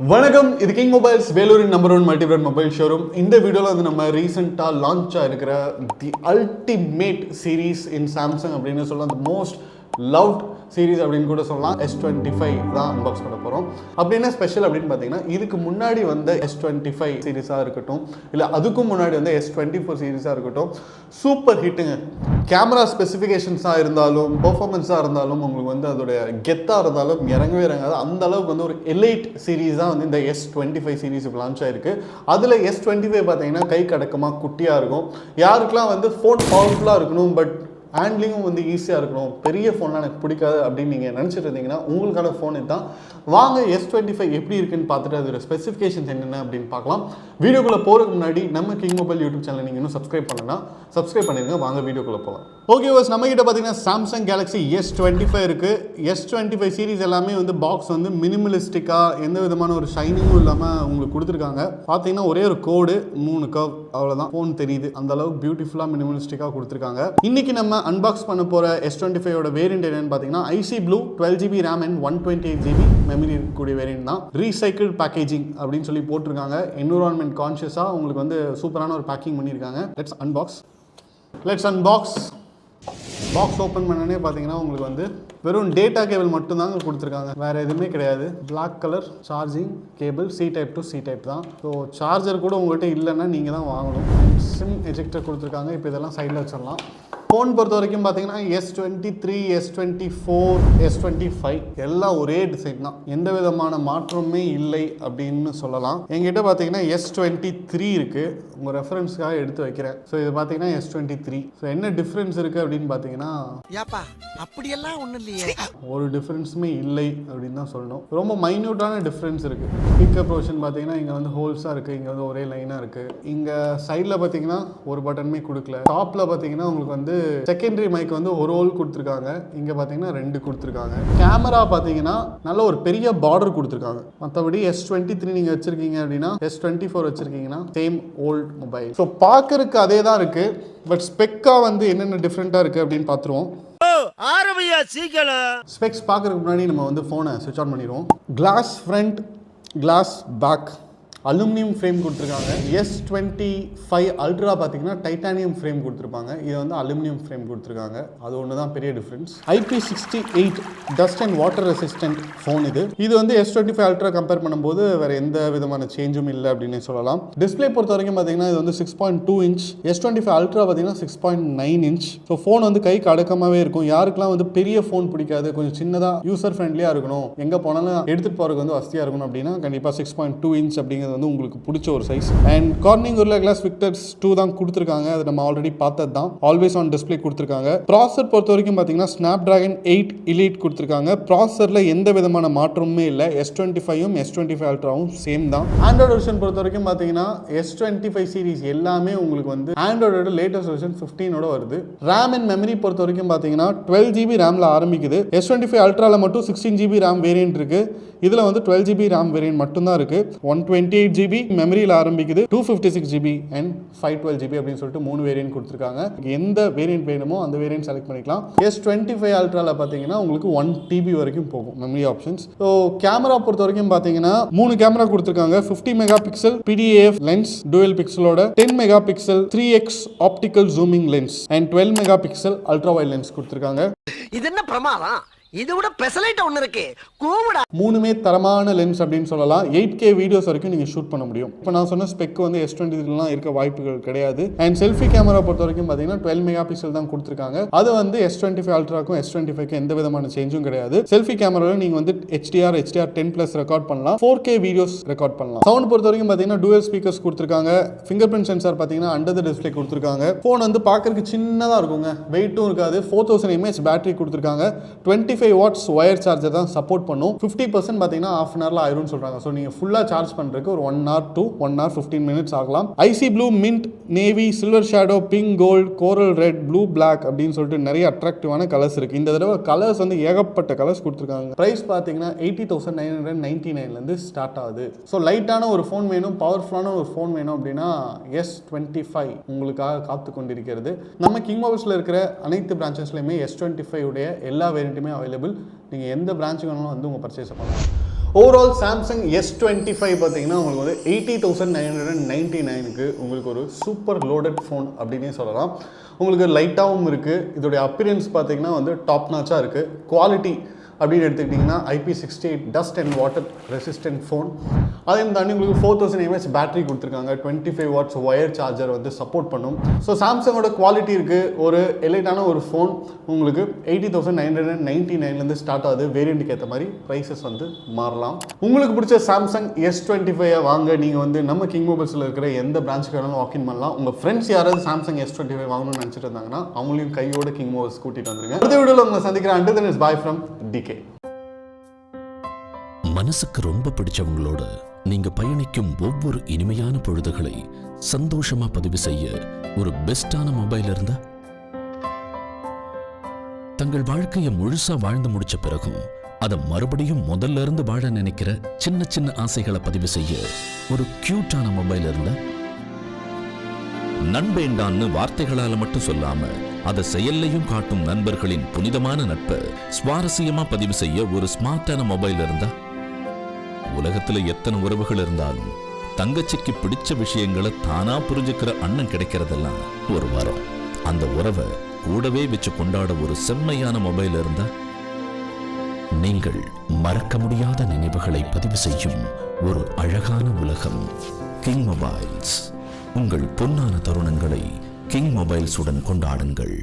வணக்கம், இது king mobiles வேலூரின் number 1 multi brand mobile showroom. இந்த வீடியோவில் வந்து நம்ம ரீசெண்டாக லான்ச் ஆகிருக்கிற the ultimate series in Samsung அப்படின்னு சொல்லலாம். த மோஸ்ட் லவ்ட் சீரீஸ் அப்படின்னு கூட சொல்லலாம். S25 தான் அன்பாக்ஸ் பண்ண போகிறோம். அப்படின்னா ஸ்பெஷல் அப்படின்னு பார்த்தீங்கன்னா, இதுக்கு முன்னாடி வந்த S25 சீரீஸாக இருக்கட்டும், இல்லை அதுக்கும் முன்னாடி வந்து S24 சீரீஸாக இருக்கட்டும், சூப்பர் ஹிட்டுங்க. கேமரா ஸ்பெசிஃபிகேஷன்ஸாக இருந்தாலும், பெர்ஃபார்மன்ஸாக இருந்தாலும், உங்களுக்கு வந்து அதோடைய கெத்தாக இருந்தாலும் இறங்கவே இறங்காது. அந்த அளவுக்கு வந்து ஒரு எலைட் சீரீஸ் தான் வந்து இந்த S25 சீரீஸ் இப்போ லான்ச் ஆயிருக்கு. அதில் S25 பார்த்தீங்கன்னா கை கடக்கமாக குட்டியாக இருக்கும். யாருக்கெல்லாம் வந்து ஃபோன் பவர்ஃபுல்லாக இருக்கணும், பட் ஹேண்ட்லிங்கும் வந்து ஈஸியாக இருக்கணும், பெரிய ஃபோன்லாம் எனக்கு பிடிக்காது அப்படின்னு நீங்கள் நினச்சிட்டு இருந்தீங்கன்னா உங்களுக்கான ஃபோன் இதுதான். வாங்க S25 எப்படி இருக்குன்னு பார்த்துட்டு அதோட ஸ்பெசிஃபிகேஷன்ஸ் என்னென்ன அப்படின்னு பார்க்கலாம். வீடியோக்குள்ளே போகிறதுக்கு முன்னாடி நம்ம கிங் மொபைல் யூடியூப் சேனல் நீங்கள் இன்னும் சப்ஸ்கிரைப் பண்ணலன்னா சப்ஸ்கிரைப் பண்ணிடுங்க. வாங்க வீடியோக்குள்ளே போகலாம். ஓகே வாஸ், நம்ம கிட்ட பார்த்தீங்கன்னா சாம்சங் கேலக்ஸி S25 இருக்குது. S25 சீரீஸ் எல்லாமே வந்து பாக்ஸ் வந்து மினிமலிஸ்டிக்காக, எந்த விதமான ஒரு ஷைனிங்கும் இல்லாமல் உங்களுக்கு கொடுத்துருக்காங்க. பார்த்தீங்கன்னா ஒரே ஒரு கோடு, 3 கர்வ், அவ்வளோதான் ஃபோன் தெரியுது. அந்த அளவுக்கு பியூட்டிஃபுல்லாக மினிமலிஸ்டிக்காக கொடுத்துருக்காங்க. இன்னைக்கு நம்ம அன்பாக்ஸ் பண்ண போகிற S25 வேரியன்ட் என்னன்னு பார்த்தீங்கன்னா icy blue 12GB RAM and 128GB memory இருக்கக்கூடிய வேரியன்ட் தான். ரீசைக்கிள் பேக்கேஜிங் அப்படின்னு சொல்லி போட்டிருக்காங்க. என்விரான்மெண்ட் கான்ஷியஸாக உங்களுக்கு வந்து சூப்பரான ஒரு பேக்கிங் பண்ணியிருக்காங்க. Let's unbox. பாக்ஸ் ஓப்பன் பண்ணனே பார்த்தீங்கன்னா உங்களுக்கு வந்து வெறும் டேட்டா கேபிள் மட்டும்தாங்க கொடுத்துருக்காங்க, வேறு எதுவுமே கிடையாது. Black colour charging cable, C type to C type தான். ஸோ சார்ஜர் கூட உங்கள்கிட்ட இல்லைன்னா நீங்கள் தான் வாங்கணும். சிம் எஜெக்டர் கொடுத்துருக்காங்க. இப்போ இதெல்லாம் சைடில் வச்சிடலாம். ஃபோன் பொறுத்த வரைக்கும் பார்த்தீங்கன்னா S23, S24, S25 எல்லாம் ஒரே டிசைன் தான், எந்த விதமான மாற்றமே இல்லை அப்படின்னு சொல்லலாம். எங்கிட்ட பார்த்தீங்கன்னா S23 இருக்குது, உங்கள் ரெஃபரன்ஸ்க்காக எடுத்து வைக்கிறேன். ஸோ இது பார்த்தீங்கன்னா S23. ஸோ என்ன டிஃப்ரென்ஸ் இருக்குது அப்படின்னு பார்த்தீங்கன்னா, அப்படியெல்லாம் ஒன்றும் இல்லையே, ஒரு டிஃப்ரென்ஸுமே இல்லை அப்படின்னு தான் சொல்லணும். ரொம்ப மைன்யூட்டான டிஃப்ரென்ஸ் இருக்குது. பிக்கப் ப்ரொஷன் பார்த்தீங்கன்னா இங்கே வந்து ஹோல்ஸாக இருக்குது, இங்கே வந்து ஒரே லைனாக இருக்குது. இங்கே சைடில் பார்த்தீங்கன்னா ஒரு பட்டனுமே கொடுக்கல. டாப்பில் பார்த்தீங்கன்னா உங்களுக்கு வந்து செகண்டரி மைக் வந்து ஒரு ஹோல் கொடுத்துருக்காங்க, இங்கே பார்த்தீங்கன்னா 2 கொடுத்துருக்காங்க. கேமரா பார்த்தீங்கன்னா நல்ல ஒரு பெரிய பார்டர் கொடுத்துருக்காங்க. மற்றபடி S23 நீங்கள் வச்சுருக்கீங்க அப்படின்னா, S24 வச்சுருக்கீங்கன்னா சேம் ஓல்ட் மொபைல். ஸோ பார்க்கறதுக்கு அதே தான் இருக்குது, பட் ஸ்பெக்காக வந்து என்னென்ன டிஃப்ரெண்ட்டாக இருக்குது அப்படின்னு பார்த்துருவோம். ஸ்பெக்ஸ் பார்க்கறதுக்கு முன்னாடி நம்ம வந்து ஃபோனை ஸ்விட்ச் ஆன் பண்ணிடுவோம். Glass front, glass back, aluminium frame கொடுத்துருக்காங்க. S25 அல்ட்ரா பார்த்தீங்கன்னா டைட்டானியம் ஃப்ரேம் கொடுத்துருப்பாங்க, இது வந்து அலுமினியம் ஃப்ரேம் கொடுத்துருக்காங்க. அது ஒன்று தான் பெரிய difference. IP68 dust and water resistant phone இது. இது வந்து S25 அல்ட்ரா கம்பேர் பண்ணும்போது வேறு எந்த விதமான சேஞ்சும் இல்லை அப்படின்னு சொல்லலாம். டிஸ்பிளே பொறுத்த வரைக்கும் பார்த்தீங்கன்னா இது வந்து 6.2 இன்ச், S25 அல்ட்ரா பார்த்தீங்கன்னா 6.9 இன்ச். ஸோ ஃபோன் வந்து கைக்கு அடக்கமாகவே இருக்கும். யாருக்கெல்லாம் வந்து பெரிய ஃபோன் பிடிக்காது, கொஞ்சம் சின்னதாக யூசர் ஃப்ரெண்ட்லியாக இருக்கணும், எங்கே போனாலும் எடுத்துகிட்டு போகிறதுக்கு வந்து வசதியாக இருக்கணும் அப்படின்னா கண்டிப்பாக 6.2 இன்ச் அப்படிங்கிறது வந்து உங்களுக்கு பிடிச்ச ஒரு size. And Corning Gorilla Glass Victus 2 தான் கொடுத்துருக்காங்க, அது நம்ம ஆல்ரெடி பார்த்தது தான். ஆல்வேஸ் ஆன் டிஸ்பிளே கொடுத்துருக்காங்க. ப்ராசர் பொறுத்த வரைக்கும் பார்த்தீங்கன்னா Snapdragon 8 Elite கொடுத்துருக்காங்க. ப்ராசரில் எந்த விதமான மாற்றமுமே இல்லை. S25யும் S25 அல்ட்ராவும் சேம் தான். ஆண்ட்ராய்டு வெர்ஷன் பொறுத்த வரைக்கும் பார்த்தீங்கன்னா S25 சீரிஸ் எல்லாமே உங்களுக்கு வந்து ஆண்ட்ராய்டோட லேட்டஸ்ட் வெர்ஷன் 15ஓட வருது. RAM அண்ட் மெமரி பொறுத்த வரைக்கும் பார்த்தீங்கன்னா 12GB RAMல ஆரம்பிக்குது. S25 அல்ட்ராவில் மட்டும் 16GB RAM வேரியன்ட் இருக்கு. இதில் வந்து 12GB RAM வேரியன்ட் மட்டும்தான் இருக்கு. 128GB மெமரியில் ஆரம்பிக்குது, 256GB அண்ட் 512GB அப்படின்னு சொல்லிட்டு 3 வேரியன்ட் கொடுத்துருக்காங்க. எந்த வேரியன்ட் வேணுமோ அந்த வேரியன்ட் செலக்ட் பண்ணிக்கலாம். S25 அல்ட்ராவில் பார்த்தீங்கன்னா உங்களுக்கு 1TB வரைக்கும் போகும் மெமரி ஆப்ஷன்ஸ். ஸோ கேமரா பொறுத்த வரைக்கும் பார்த்தீங்கன்னா 3 கேமரா கொடுத்துருக்காங்க. 50 mega pixel PDAF lens dual பிக்சலோட, 10 mega pixel 3x optical zooming lens and 12 mega pixel ultra wide lens கொடுத்துருக்காங்க. இது என்ன பிரமாதம், இதை விட ஸ்பெஷலைட் ஒன்று இருக்கு கூவுடா. மூணுமே தரமான லென்ஸ் அப்படின்னு சொல்லலாம். 8K வீடியோஸ் வரைக்கும் நீங்கள் ஷூட் பண்ண முடியும். இப்போ நான் சொன்ன ஸ்பெக் வந்து S23லாம் இருக்க வாய்ப்புகள் கிடையாது. அண்ட் செல்ஃபி கேமரா பொறுத்த வரைக்கும் பார்த்தீங்கன்னா 12 மெகா பிக்சல் தான் கொடுத்துருக்காங்க. அது வந்து S25 அல்ட்ராக்கும் S25க்கும் எந்த விதமான சேஞ்சும் கிடையாது. செல்ஃபி கேமராவில் நீங்கள் வந்து HDR10+ ரெக்கார்ட் பண்ணலாம், 4K வீடியோஸ் ரெக்கார்ட் பண்ணலாம். சவுண்ட் பொறுத்த வரைக்கும் பார்த்தீங்கன்னா டூயல் ஸ்பீக்கர்ஸ் கொடுத்துருக்காங்க. ஃபிங்கர் பிரிண்ட் சென்சார் பார்த்தீங்கன்னா அண்டர் த டிஸ்பிளே கொடுத்துருக்காங்க. ஃபோன் வந்து பார்க்கறதுக்கு சின்னதாக இருக்குங்க, வெயிட்டும் இருக்காது. 4000 mAh பேட்டரி கொடுத்துருக்காங்க. 25 watts ஒயர் சார்ஜர் தான் சப்போர்ட் பண்ணும். 50% பார்த்தீங்கன்னா half an hourல ஆயிரும்னு சொல்றாங்க. ஸோ நீங்கள் ஃபுல்லாக சார்ஜ் பண்ணுறதுக்கு ஒரு 1 hour to 1 hour 15 minutes ஆகலாம். Icy blue, mint, navy, silver shadow, pink, gold, coral red, blue, black அப்படின்னு சொல்லிட்டு நிறைய அட்ராக்டிவான கலர்ஸ் இருக்குது. இந்த தடவை கலர்ஸ் வந்து ஏகப்பட்ட கலர்ஸ் கொடுத்துருக்காங்க. ப்ரைஸ் பார்த்தீங்கன்னா 80,999 ஸ்டார்ட் ஆகுது. ஸோ லைட்டான ஒரு ஃபோன் வேணும், பவர்ஃபுல்லான ஒரு ஃபோன் வேணும் அப்படின்னா S25 உங்களுக்காக காத்து கொண்டிருக்கிறது. நம்ம கிங் மொபைல்ஸில் இருக்கிற அனைத்து பிரான்ச்சஸ்லையுமே S25 உடைய எல்லா வேரியண்ட்டுமே அவைலபிள். நீங்கள் எந்த பிரான்ச்சுக்கு வேணாலும் வந்து உங்கள் பர்ச்சேஸ் பண்ணலாம். ஓவரால் சாம்சங் S25 பார்த்தீங்கன்னா உங்களுக்கு வந்து 80,999க்கு உங்களுக்கு ஒரு சூப்பர் லோடட் ஃபோன் அப்படின்னே சொல்லலாம். உங்களுக்கு லைட்டாகவும் இருக்குது. இதோடைய அப்பியரன்ஸ் பார்த்தீங்கன்னா வந்து டாப் நாச்சாக இருக்குது. குவாலிட்டி அப்படின்னு எடுத்துக்கிட்டிங்கன்னா IP68 dust and water resistant phone. அதையும் தாண்டி உங்களுக்கு 4000 mAh பேட்டரி கொடுத்துருக்காங்க. 25 watts ஒயர் சார்ஜர் வந்து சப்போர்ட் பண்ணும். ஸோ சாம்சங்கோட குவாலிட்டி இருக்குது. ஒரு எலைட்டான ஒரு ஃபோன் உங்களுக்கு 80,999லேருந்து ஸ்டார்ட் ஆகுது. வேரியண்ட்டுக்கு ஏற்ற மாதிரி ப்ரைஸஸ் வந்து மாறலாம். உங்களுக்கு பிடிச்ச சாம்சங் S25 வாங்க. நீங்கள் வந்து நம்ம கிங் மொபைல்ஸில் இருக்கிற எந்த பிரான்ச்சுக்கு வேணாலும் வாக்கின் பண்ணலாம். உங்கள் ஃப்ரெண்ட்ஸ் யாராவது சாம்சங் S25 வாங்கணும்னு நினச்சிட்டு இருந்தாங்கன்னா அவங்களையும் கையோட கிங் மொபைல்ஸ் கூட்டிகிட்டு வந்துருங்க. அடுத்த வீடியோவில் உங்களை சந்திக்கிறேன். until then is bye from DK. மனசுக்கு ரொம்ப பிடிச்சவங்களோட நீங்க பயணிக்கும் ஒவ்வொரு இனிமையான பொழுதுகளை சந்தோஷமா பதிவு செய்ய ஒரு பெஸ்டான மொபைல் இருந்தா, தங்கள் வாழ்க்கையை முழுசா வாழ்ந்து முடிச்ச பிறகும் அதை மறுபடியும் முதல்ல இருந்து வாழ நினைக்கிற சின்ன சின்ன ஆசைகளை பதிவு செய்ய ஒரு கியூட்டான மொபைல் இருந்தா, நண்பேண்டான்னு வார்த்தைகளால மட்டும் சொல்லாம அதை செயல்லையும் காட்டும் நண்பர்களின் புனிதமான நட்பை சுவாரஸ்யமா பதிவு செய்ய ஒரு ஸ்மார்ட்டான மொபைல் இருந்தா, உலகத்துல எத்தனை உறவுகள் இருந்தாலும் தங்கச்சிக்கு பிடிச்ச விஷயங்களை தானா புரிஞ்சுக்கிற அண்ணன் கிடைக்கிறதெல்லாம் ஒரு வரம். அந்த உறவை கூடவே வச்சு கொண்டாட ஒரு செம்மையான மொபைல் இருந்தா, நீங்கள் மறக்க முடியாத நினைவுகளை பதிவு செய்யும் ஒரு அழகான உலகம் கிங் மொபைல்ஸ். உங்கள் பொன்னான தருணங்களை கிங் மொபைல்ஸுடன் கொண்டாடுங்கள்.